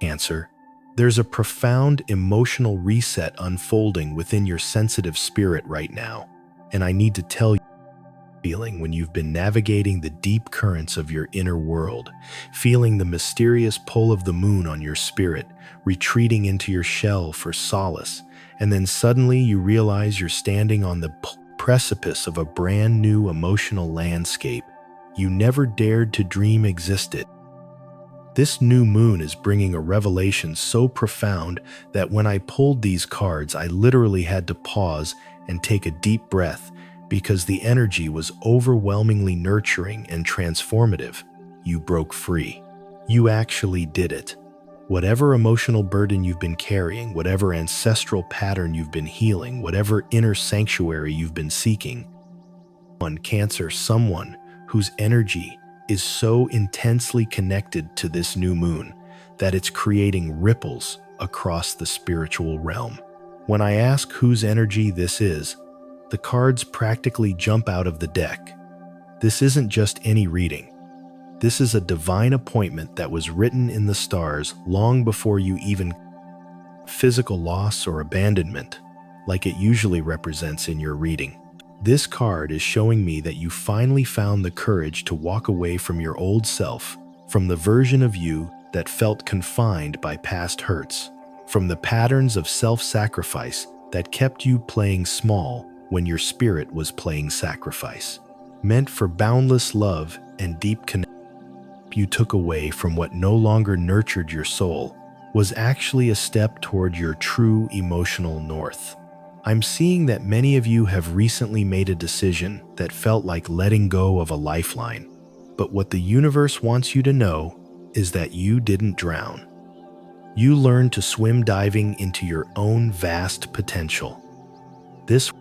Cancer, there's a profound emotional reset unfolding within your sensitive spirit right now, and I need to tell you, feeling when you've been navigating the deep currents of your inner world, feeling the mysterious pull of the moon on your spirit, retreating into your shell for solace, and then suddenly you realize you're standing on the precipice of a brand new emotional landscape you never dared to dream existed. This new moon is bringing a revelation so profound that when I pulled these cards, I literally had to pause and take a deep breath because the energy was overwhelmingly nurturing and transformative. You broke free. You actually did it. Whatever emotional burden you've been carrying, whatever ancestral pattern you've been healing, whatever inner sanctuary you've been seeking, Cancer, someone whose energy is so intensely connected to this new moon that it's creating ripples across the spiritual realm. When I ask whose energy this is, the cards practically jump out of the deck. This isn't just any reading. This is a divine appointment that was written in the stars long before you even physical loss or abandonment, like it usually represents in your reading. This card is showing me that you finally found the courage to walk away from your old self, from the version of you that felt confined by past hurts, from the patterns of self-sacrifice that kept you playing small when your spirit was playing sacrifice. Meant for boundless love and deep connection, you took away from what no longer nurtured your soul was actually a step toward your true emotional north. I'm seeing that many of you have recently made a decision that felt like letting go of a lifeline. But what the universe wants you to know is that you didn't drown. You learned to swim diving into your own vast potential. This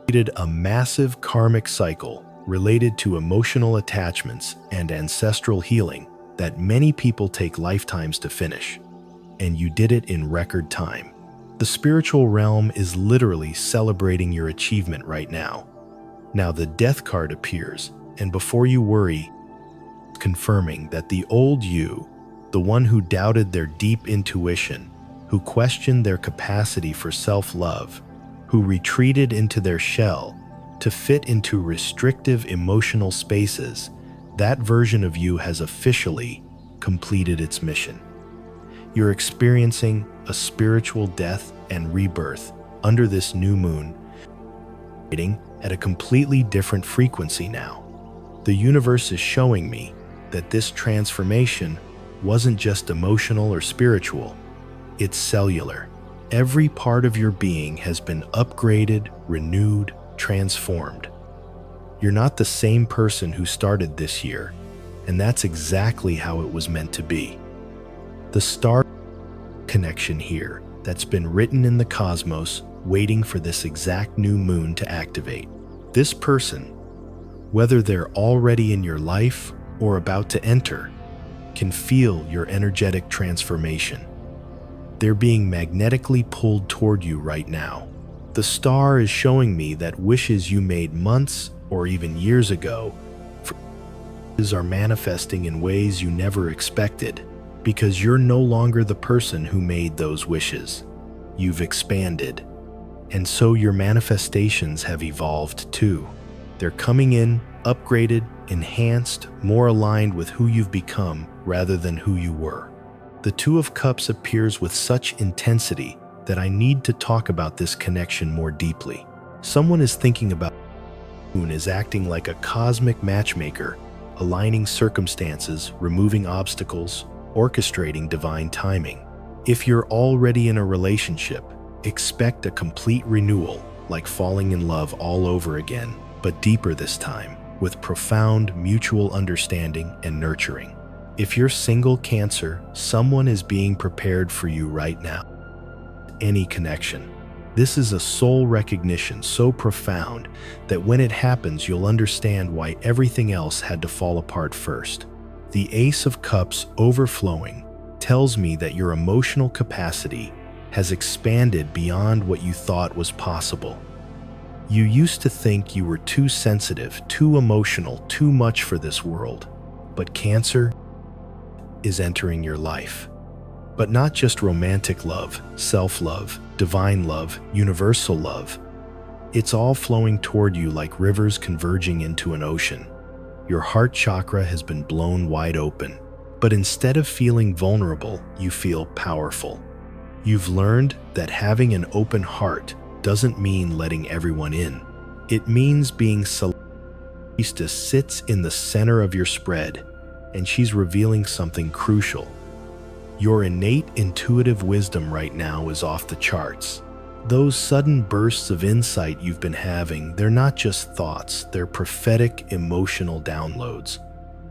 created a massive karmic cycle related to emotional attachments and ancestral healing that many people take lifetimes to finish. And you did it in record time. The spiritual realm is literally celebrating your achievement right now. Now the Death card appears, and before you worry, confirming that the old you, the one who doubted their deep intuition, who questioned their capacity for self-love, who retreated into their shell to fit into restrictive emotional spaces, that version of you has officially completed its mission. You're experiencing a spiritual death and rebirth under this new moon, at a completely different frequency now. The universe is showing me that this transformation wasn't just emotional or spiritual, it's cellular. Every part of your being has been upgraded, renewed, transformed. You're not the same person who started this year, and that's exactly how it was meant to be. The star connection here that's been written in the cosmos, waiting for this exact new moon to activate. This person, whether they're already in your life or about to enter, can feel your energetic transformation. They're being magnetically pulled toward you right now. The star is showing me that wishes you made months or even years ago are manifesting in ways you never expected, because you're no longer the person who made those wishes. You've expanded. And so your manifestations have evolved too. They're coming in, upgraded, enhanced, more aligned with who you've become rather than who you were. The Two of Cups appears with such intensity that I need to talk about this connection more deeply. Someone is thinking about the moon is acting like a cosmic matchmaker, aligning circumstances, removing obstacles, orchestrating divine timing. If you're already in a relationship, expect a complete renewal, like falling in love all over again, but deeper this time, with profound mutual understanding and nurturing. If you're single, Cancer, someone is being prepared for you right now. Any connection. This is a soul recognition so profound that when it happens, you'll understand why everything else had to fall apart first. The Ace of Cups overflowing tells me that your emotional capacity has expanded beyond what you thought was possible. You used to think you were too sensitive, too emotional, too much for this world. But Cancer is entering your life. But not just romantic love, self-love, divine love, universal love. It's all flowing toward you like rivers converging into an ocean. Your heart chakra has been blown wide open. But instead of feeling vulnerable, you feel powerful. You've learned that having an open heart doesn't mean letting everyone in. It means being selective. Priestess sits in the center of your spread, and she's revealing something crucial. Your innate intuitive wisdom right now is off the charts. Those sudden bursts of insight you've been having, they're not just thoughts, they're prophetic emotional downloads.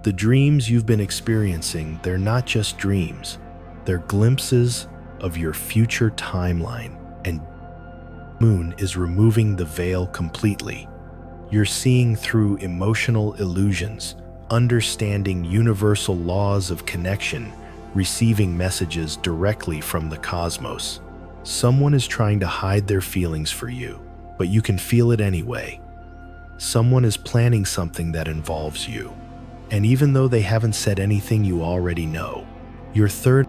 The dreams you've been experiencing, they're not just dreams, they're glimpses of your future timeline, and the moon is removing the veil completely. You're seeing through emotional illusions, understanding universal laws of connection, receiving messages directly from the cosmos. Someone is trying to hide their feelings for you, but you can feel it anyway. Someone is planning something that involves you. And even though they haven't said anything you already know, your third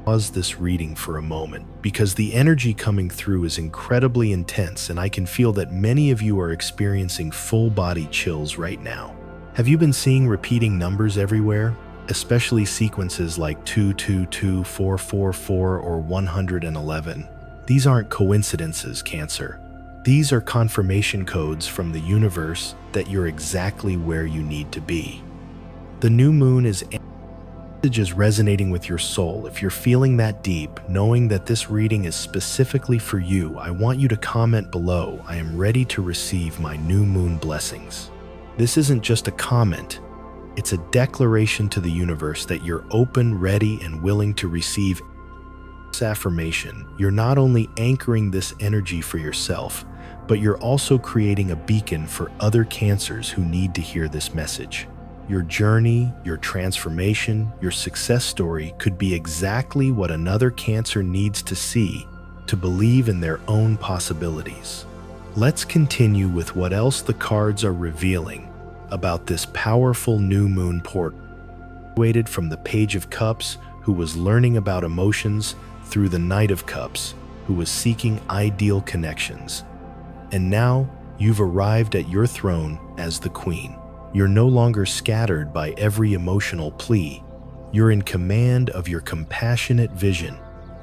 pause this reading for a moment because the energy coming through is incredibly intense and I can feel that many of you are experiencing full body chills right now. Have you been seeing repeating numbers everywhere? Especially sequences like 222, 444, or 111. These aren't coincidences, Cancer. These are confirmation codes from the universe that you're exactly where you need to be. The new moon is resonating with your soul. If you're feeling that deep, knowing that this reading is specifically for you, I want you to comment below, "I am ready to receive my new moon blessings." This isn't just a comment. It's a declaration to the universe that you're open, ready, and willing to receive this affirmation. You're not only anchoring this energy for yourself, but you're also creating a beacon for other Cancers who need to hear this message. Your journey, your transformation, your success story could be exactly what another Cancer needs to see to believe in their own possibilities. Let's continue with what else the cards are revealing about this powerful new moon portal. Graduated from the Page of Cups, who was learning about emotions, through the Knight of Cups, who was seeking ideal connections. And now you've arrived at your throne as the Queen. You're no longer scattered by every emotional plea. You're in command of your compassionate vision.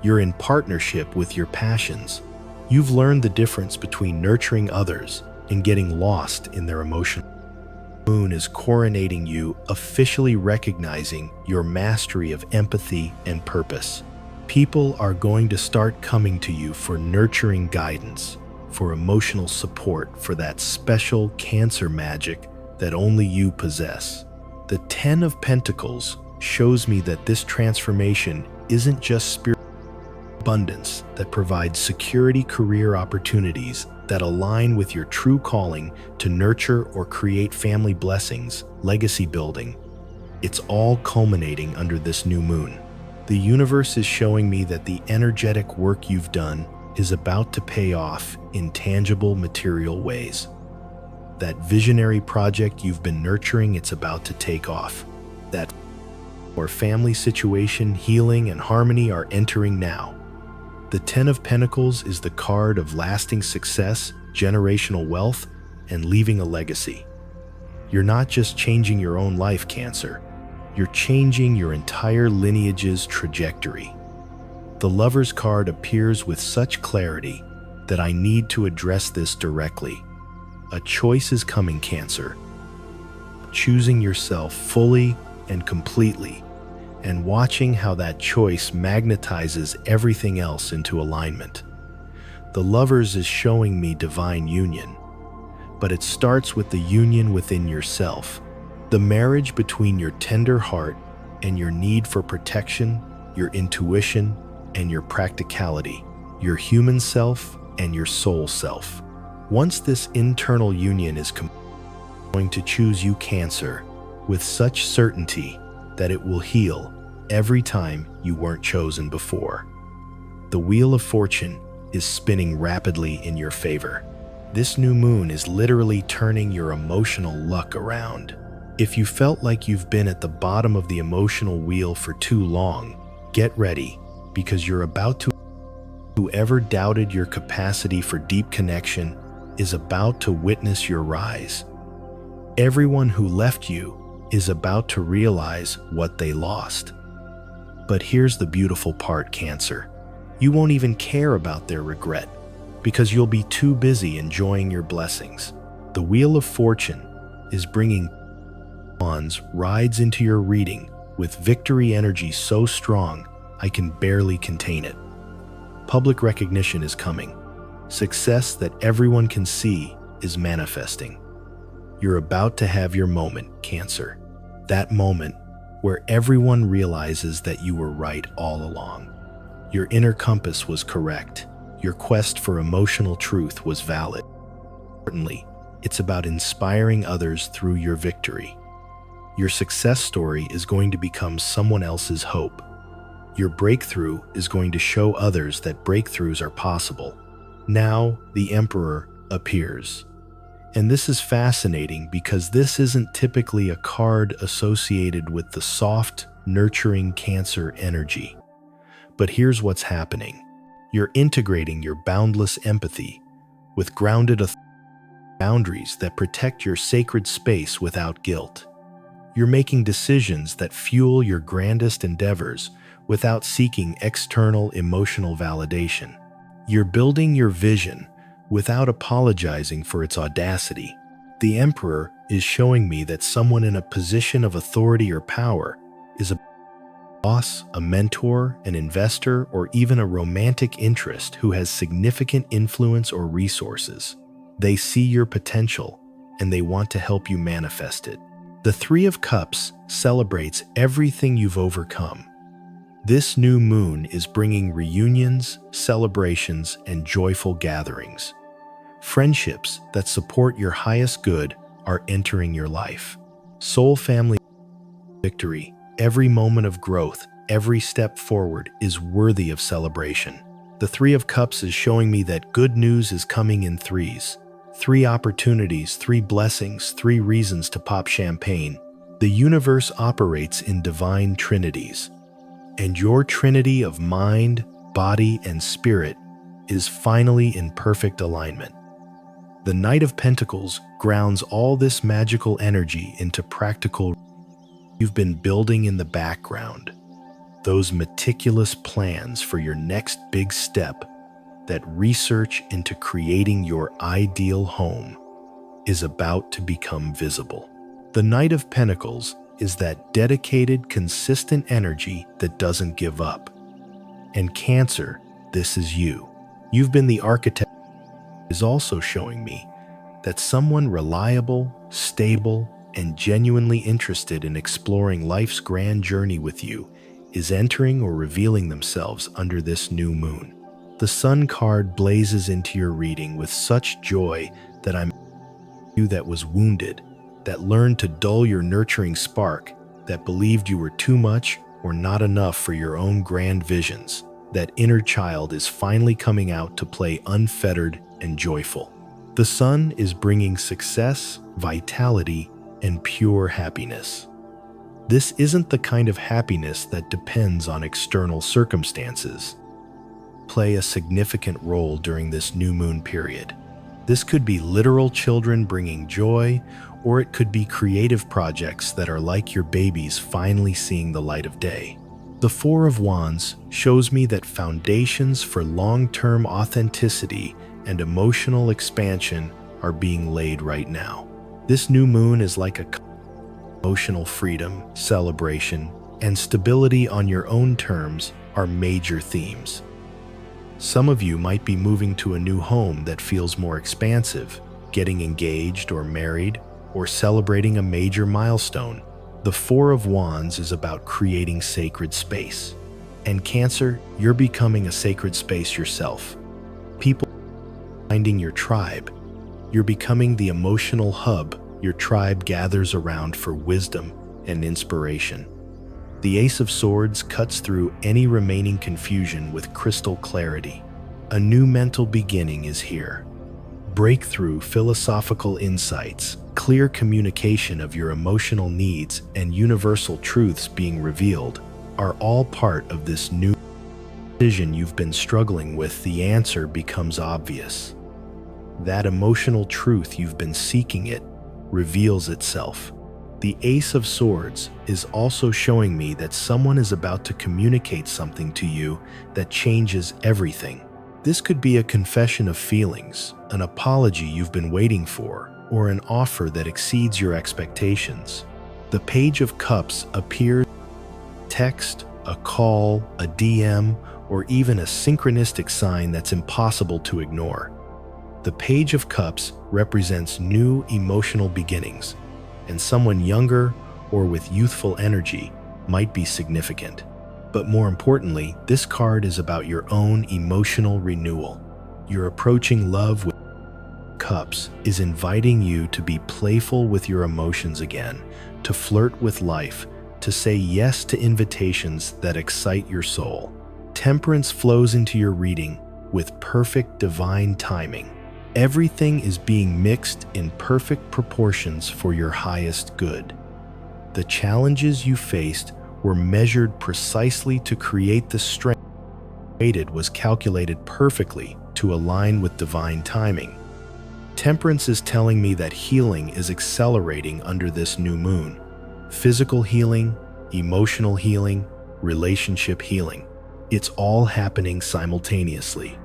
You're in partnership with your passions. You've learned the difference between nurturing others and getting lost in their emotions. The moon is coronating you, officially recognizing your mastery of empathy and purpose. People are going to start coming to you for nurturing guidance, for emotional support, for that special Cancer magic that only you possess. The 10 of Pentacles shows me that this transformation isn't just spiritual abundance that provides security, career opportunities that align with your true calling to nurture or create family blessings, legacy building. It's all culminating under this new moon. The universe is showing me that the energetic work you've done is about to pay off in tangible material ways. That visionary project you've been nurturing, it's about to take off. That or family situation, healing, and harmony are entering now. The 10 of Pentacles is the card of lasting success, generational wealth, and leaving a legacy. You're not just changing your own life, Cancer. You're changing your entire lineage's trajectory. The Lover's card appears with such clarity that I need to address this directly. A choice is coming, Cancer. Choosing yourself fully and completely, and watching how that choice magnetizes everything else into alignment. The Lovers is showing me divine union, but it starts with the union within yourself. The marriage between your tender heart and your need for protection, your intuition and your practicality, your human self and your soul self. Once this internal union is going to choose you, Cancer, with such certainty that it will heal every time you weren't chosen before. The Wheel of Fortune is spinning rapidly in your favor. This new moon is literally turning your emotional luck around. If you felt like you've been at the bottom of the emotional wheel for too long, get ready. because you're about to. Whoever doubted your capacity for deep connection is about to witness your rise. Everyone who left you is about to realize what they lost. But here's the beautiful part, Cancer. You won't even care about their regret because you'll be too busy enjoying your blessings. The Wheel of Fortune is bringing wands rides into your reading with victory energy so strong I can barely contain it. Public recognition is coming. Success that everyone can see is manifesting. You're about to have your moment, Cancer. That moment where everyone realizes that you were right all along. Your inner compass was correct. Your quest for emotional truth was valid. Importantly, it's about inspiring others through your victory. Your success story is going to become someone else's hope. Your breakthrough is going to show others that breakthroughs are possible. Now, the Emperor appears. And this is fascinating because this isn't typically a card associated with the soft, nurturing Cancer energy. But here's what's happening. You're integrating your boundless empathy with grounded boundaries that protect your sacred space without guilt. You're making decisions that fuel your grandest endeavors without seeking external emotional validation. You're building your vision without apologizing for its audacity. The Emperor is showing me that someone in a position of authority or power is a boss, a mentor, an investor, or even a romantic interest who has significant influence or resources. They see your potential and they want to help you manifest it. The Three of Cups celebrates everything you've overcome. This new moon is bringing reunions, celebrations, and joyful gatherings. Friendships that support your highest good are entering your life. Soul family victory, every moment of growth, every step forward is worthy of celebration. The Three of Cups is showing me that good news is coming in threes. 3 opportunities, 3 blessings, 3 reasons to pop champagne. The universe operates in divine trinities. And your trinity of mind, body, and spirit is finally in perfect alignment. The Knight of Pentacles grounds all this magical energy into practical you've been building in the background. Those meticulous plans for your next big step, that research into creating your ideal home, is about to become visible. The Knight of Pentacles is that dedicated, consistent energy that doesn't give up. And Cancer, this is you. You've been the architect. Is also showing me that someone reliable, stable, and genuinely interested in exploring life's grand journey with you is entering or revealing themselves under this new moon. The Sun card blazes into your reading with such joy that I'm you that was wounded, that learned to dull your nurturing spark, that believed you were too much or not enough for your own grand visions. That inner child is finally coming out to play unfettered and joyful. The Sun is bringing success, vitality, and pure happiness. This isn't the kind of happiness that depends on external circumstances. Play a significant role during this new moon period. This could be literal children bringing joy, or it could be creative projects that are like your babies finally seeing the light of day. The Four of Wands shows me that foundations for long-term authenticity and emotional expansion are being laid right now. This new moon is like a emotional freedom, celebration, and stability on your own terms are major themes. Some of you might be moving to a new home that feels more expansive, getting engaged or married, or celebrating a major milestone. The Four of Wands is about creating sacred space. And Cancer, you're becoming a sacred space yourself. People finding your tribe. You're becoming the emotional hub your tribe gathers around for wisdom and inspiration. The Ace of Swords cuts through any remaining confusion with crystal clarity. A new mental beginning is here. Breakthrough philosophical insights, clear communication of your emotional needs, and universal truths being revealed are all part of this new decision you've been struggling with, the answer becomes obvious. That emotional truth you've been seeking, it reveals itself. The Ace of Swords is also showing me that someone is about to communicate something to you that changes everything. This could be a confession of feelings, an apology you've been waiting for, or an offer that exceeds your expectations. The Page of Cups appears as a text, a call, a DM, or even a synchronistic sign that's impossible to ignore. The Page of Cups represents new emotional beginnings, and someone younger or with youthful energy might be significant. But more importantly, this card is about your own emotional renewal. Your approaching love with Cups is inviting you to be playful with your emotions again, to flirt with life, to say yes to invitations that excite your soul. Temperance flows into your reading with perfect divine timing. Everything is being mixed in perfect proportions for your highest good. The challenges you faced were measured precisely to create the strength created was calculated perfectly to align with divine timing. Temperance is telling me that healing is accelerating under this new moon. Physical healing, emotional healing, relationship healing. It's all happening simultaneously.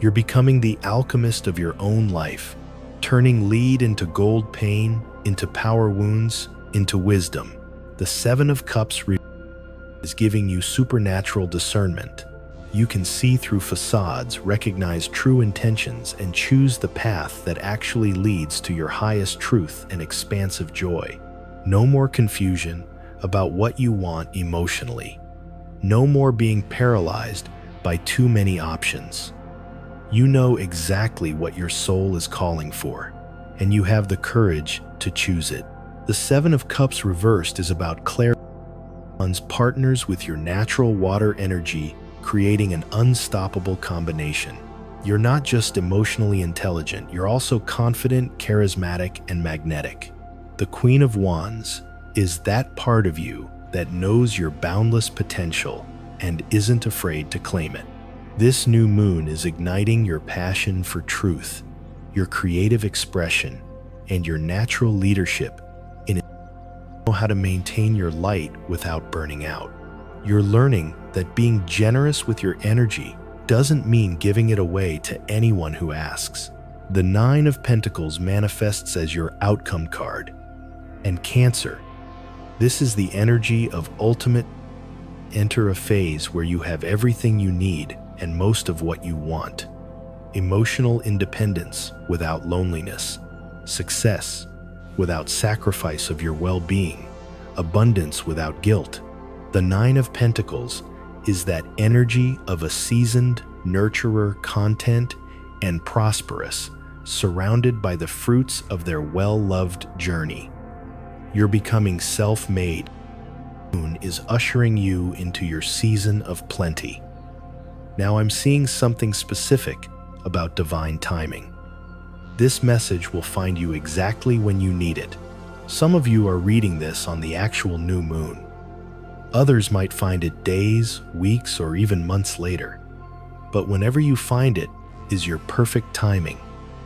You're becoming the alchemist of your own life, turning lead into gold pain, into power wounds, into wisdom. The Seven of Cups is giving you supernatural discernment. You can see through facades, recognize true intentions, and choose the path that actually leads to your highest truth and expansive joy. No more confusion about what you want emotionally. No more being paralyzed by too many options. You know exactly what your soul is calling for, and you have the courage to choose it. The Seven of Cups reversed is about clarity. Partners with your natural water energy, creating an unstoppable combination. You're not just emotionally intelligent, you're also confident, charismatic, and magnetic. The Queen of Wands is that part of you that knows your boundless potential and isn't afraid to claim it. This new moon is igniting your passion for truth, your creative expression, and your natural leadership in how to maintain your light without burning out. You're learning that being generous with your energy doesn't mean giving it away to anyone who asks. The Nine of Pentacles manifests as your outcome card. And Cancer, this is the energy of ultimate. Enter a phase where you have everything you need and most of what you want. Emotional independence without loneliness. Success without sacrifice of your well-being. Abundance without guilt. The Nine of Pentacles is that energy of a seasoned nurturer, content, and prosperous, surrounded by the fruits of their well-loved journey. You're becoming self-made. Moon is ushering you into your season of plenty. Now I'm seeing something specific about divine timing. This message will find you exactly when you need it. Some of you are reading this on the actual new moon. Others might find it days, weeks, or even months later. But whenever you find it is your perfect timing.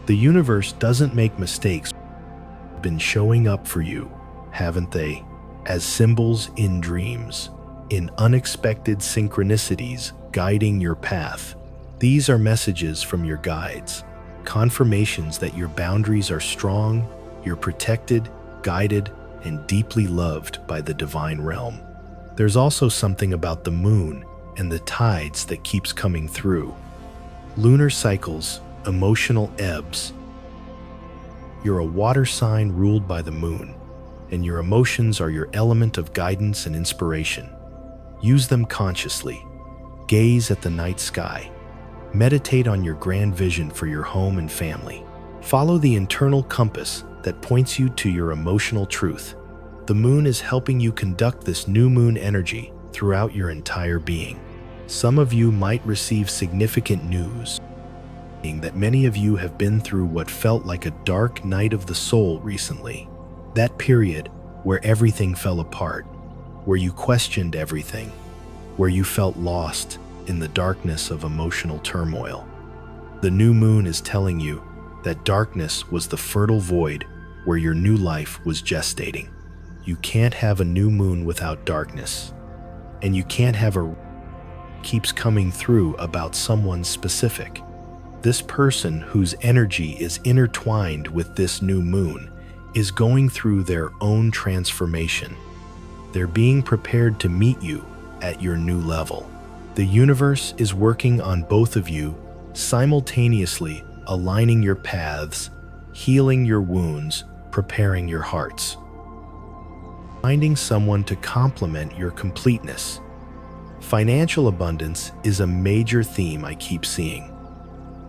The universe doesn't make mistakes. They've been showing up for you, haven't they? As symbols in dreams, in unexpected synchronicities guiding your path. These are messages from your guides, confirmations that your boundaries are strong, you're protected, guided, and deeply loved by the divine realm. There's also something about the moon and the tides that keeps coming through. Lunar cycles, emotional ebbs. You're a water sign ruled by the moon, and your emotions are your element of guidance and inspiration. Use them consciously. Gaze at the night sky. Meditate on your grand vision for your home and family. Follow the internal compass that points you to your emotional truth. The moon is helping you conduct this new moon energy throughout your entire being. Some of you might receive significant news, meaning that many of you have been through what felt like a dark night of the soul recently. That period where everything fell apart, where you questioned everything, where you felt lost in the darkness of emotional turmoil. The new moon is telling you that darkness was the fertile void where your new life was gestating. You can't have a new moon without darkness, and you can't have a keeps coming through about someone specific. This person whose energy is intertwined with this new moon is going through their own transformation. They're being prepared to meet you at your new level. The universe is working on both of you, simultaneously aligning your paths, healing your wounds, preparing your hearts. Finding someone to complement your completeness. Financial abundance is a major theme I keep seeing.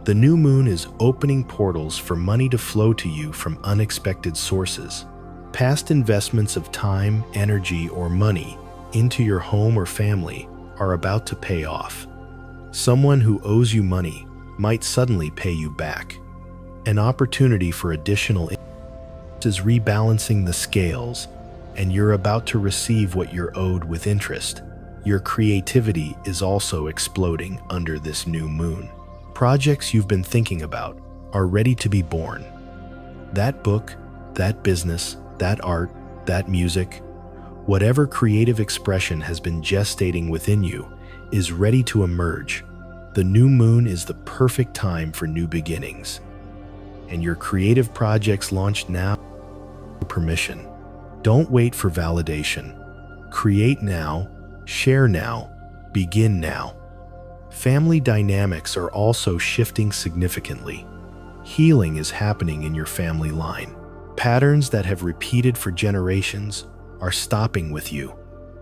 The new moon is opening portals for money to flow to you from unexpected sources. Past investments of time, energy, or money into your home or family are about to pay off. Someone who owes you money might suddenly pay you back. An opportunity for additional is rebalancing the scales, and you're about to receive what you're owed with interest. Your creativity is also exploding under this new moon. Projects you've been thinking about are ready to be born. That book, that business, that art, that music, whatever creative expression has been gestating within you is ready to emerge. The new moon is the perfect time for new beginnings. And your creative projects launch now. Permission. Don't wait for validation. Create now, share now, begin now. Family dynamics are also shifting significantly. Healing is happening in your family line. Patterns that have repeated for generations are stopping with you.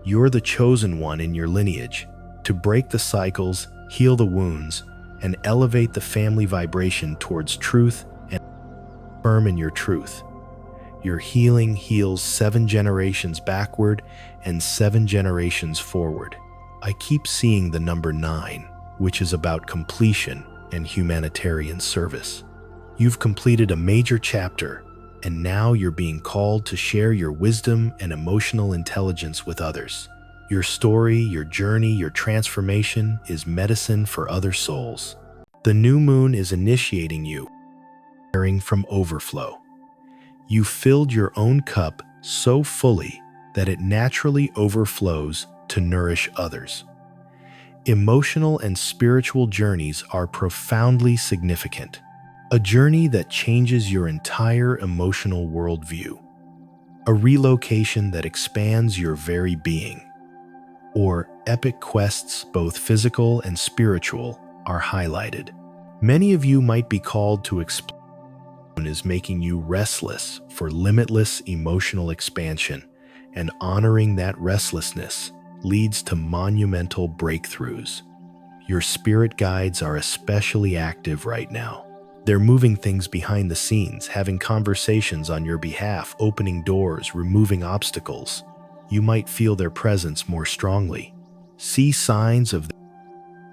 You're the chosen one in your lineage to break the cycles, heal the wounds, and elevate the family vibration towards truth and firm in your truth. Your healing heals 7 generations backward and 7 generations forward. I keep seeing the number 9, which is about completion and humanitarian service. You've completed a major chapter, and now you're being called to share your wisdom and emotional intelligence with others. Your story, your journey, your transformation is medicine for other souls. The new moon is initiating you, sharing from overflow. You filled your own cup so fully that it naturally overflows to nourish others. Emotional and spiritual journeys are profoundly significant. A journey that changes your entire emotional worldview. A relocation that expands your very being. Or epic quests, both physical and spiritual, are highlighted. Many of you might be called to explore is making you restless for limitless emotional expansion, and honoring that restlessness leads to monumental breakthroughs. Your spirit guides are especially active right now. They're moving things behind the scenes, having conversations on your behalf, opening doors, removing obstacles. You might feel their presence more strongly. See signs of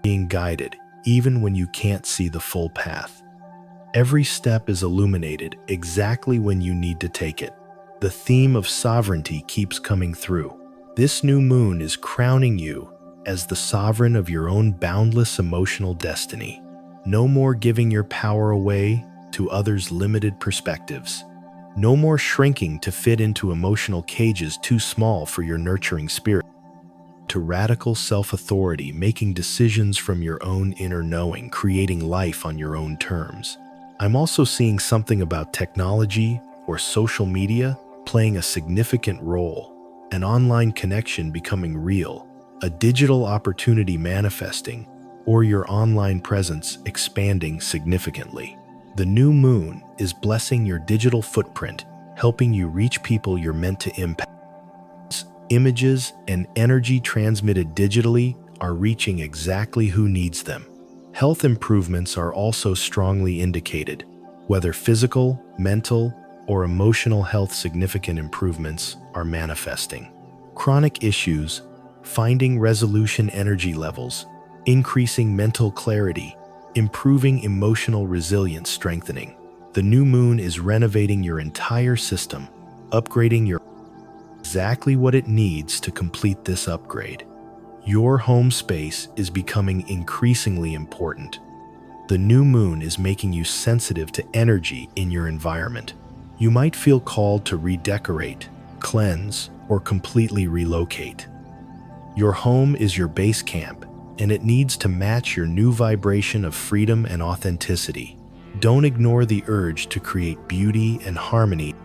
being guided, even when you can't see the full path. Every step is illuminated exactly when you need to take it. The theme of sovereignty keeps coming through. This new moon is crowning you as the sovereign of your own boundless emotional destiny. No more giving your power away to others' limited perspectives. No more shrinking to fit into emotional cages too small for your nurturing spirit. To radical self-authority, making decisions from your own inner knowing, creating life on your own terms. I'm also seeing something about technology or social media playing a significant role, an online connection becoming real, a digital opportunity manifesting, or your online presence expanding significantly. The new moon is blessing your digital footprint, helping you reach people you're meant to impact. Images and energy transmitted digitally are reaching exactly who needs them. Health improvements are also strongly indicated. Whether physical, mental, or emotional health, significant improvements are manifesting. Chronic issues, finding resolution, energy levels, increasing mental clarity, improving emotional resilience, strengthening. The new moon is renovating your entire system, upgrading your exactly what it needs to complete this upgrade. Your home space is becoming increasingly important. The new moon is making you sensitive to energy in your environment. You might feel called to redecorate, cleanse, or completely relocate. Your home is your base camp, and it needs to match your new vibration of freedom and authenticity. Don't ignore the urge to create beauty and harmony.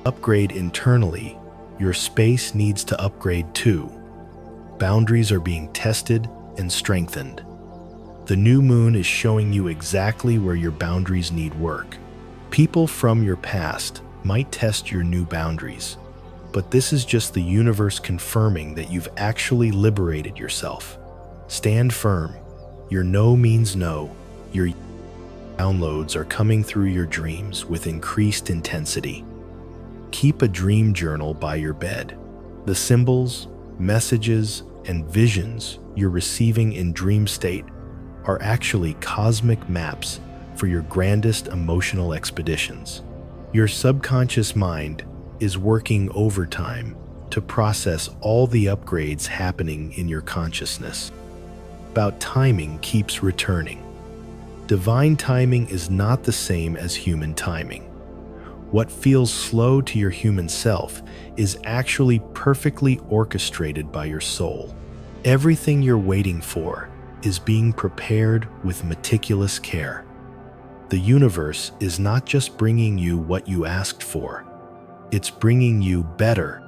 Upgrade internally. Your space needs to upgrade too. Boundaries are being tested and strengthened. The new moon is showing you exactly where your boundaries need work. People from your past might test your new boundaries, but this is just the universe confirming that you've actually liberated yourself. Stand firm. Your no means no. Your downloads are coming through your dreams with increased intensity. Keep a dream journal by your bed. The symbols, messages, and visions you're receiving in dream state are actually cosmic maps for your grandest emotional expeditions. Your subconscious mind is working overtime to process all the upgrades happening in your consciousness. About timing keeps returning. Divine timing is not the same as human timing. What feels slow to your human self is actually perfectly orchestrated by your soul. Everything you're waiting for is being prepared with meticulous care. The universe is not just bringing you what you asked for, it's bringing you better.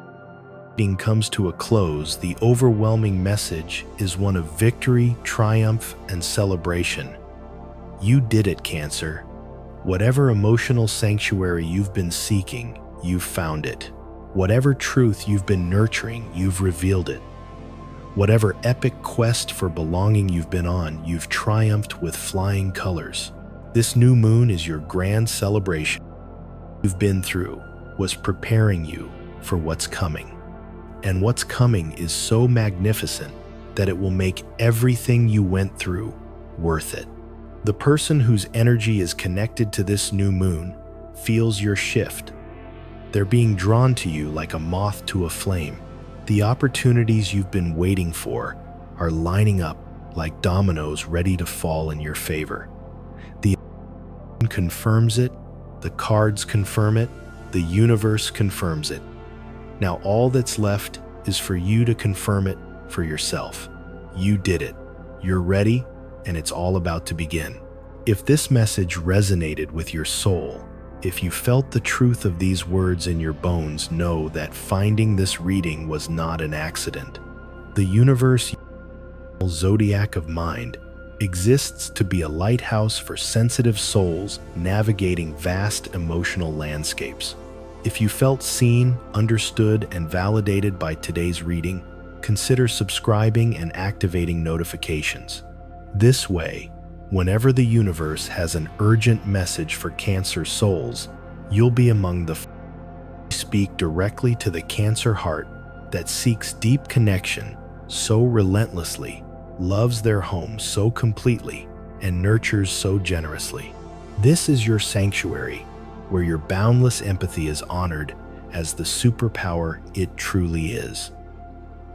When it comes to a close, the overwhelming message is one of victory, triumph, and celebration. You did it, Cancer. Whatever emotional sanctuary you've been seeking, you've found it. Whatever truth you've been nurturing, you've revealed it. Whatever epic quest for belonging you've been on, you've triumphed with flying colors. This new moon is your grand celebration. What you've been through was preparing you for what's coming. And what's coming is so magnificent that it will make everything you went through worth it. The person whose energy is connected to this new moon feels your shift. They're being drawn to you like a moth to a flame. The opportunities you've been waiting for are lining up like dominoes ready to fall in your favor. The moon confirms it, the cards confirm it, the universe confirms it. Now all that's left is for you to confirm it for yourself. You did it. You're ready, and it's all about to begin. If this message resonated with your soul, if you felt the truth of these words in your bones, know that finding this reading was not an accident. The universe, zodiac of mind, exists to be a lighthouse for sensitive souls navigating vast emotional landscapes. If you felt seen, understood, and validated by today's reading, consider subscribing and activating notifications. This way, whenever the universe has an urgent message for Cancer souls, you'll be among the speak directly to the Cancer heart that seeks deep connection so relentlessly, loves their home so completely, and nurtures so generously. This is your sanctuary, where your boundless empathy is honored as the superpower it truly is.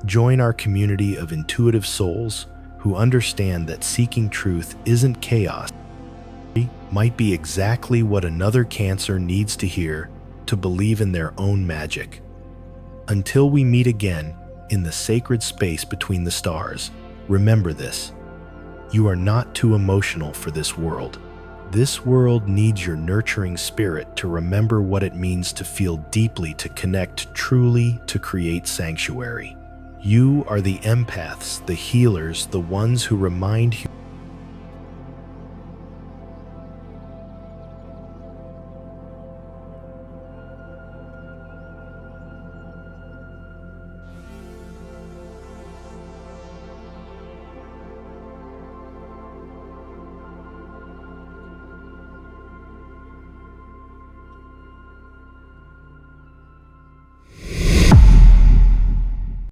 Join our community of intuitive souls who understand that seeking truth isn't chaos. It might be exactly what another Cancer needs to hear to believe in their own magic. Until we meet again in the sacred space between the stars, remember this: you are not too emotional for this world. This world needs your nurturing spirit to remember what it means to feel deeply, to connect truly, to create sanctuary. You are the empaths, the healers, the ones who remind you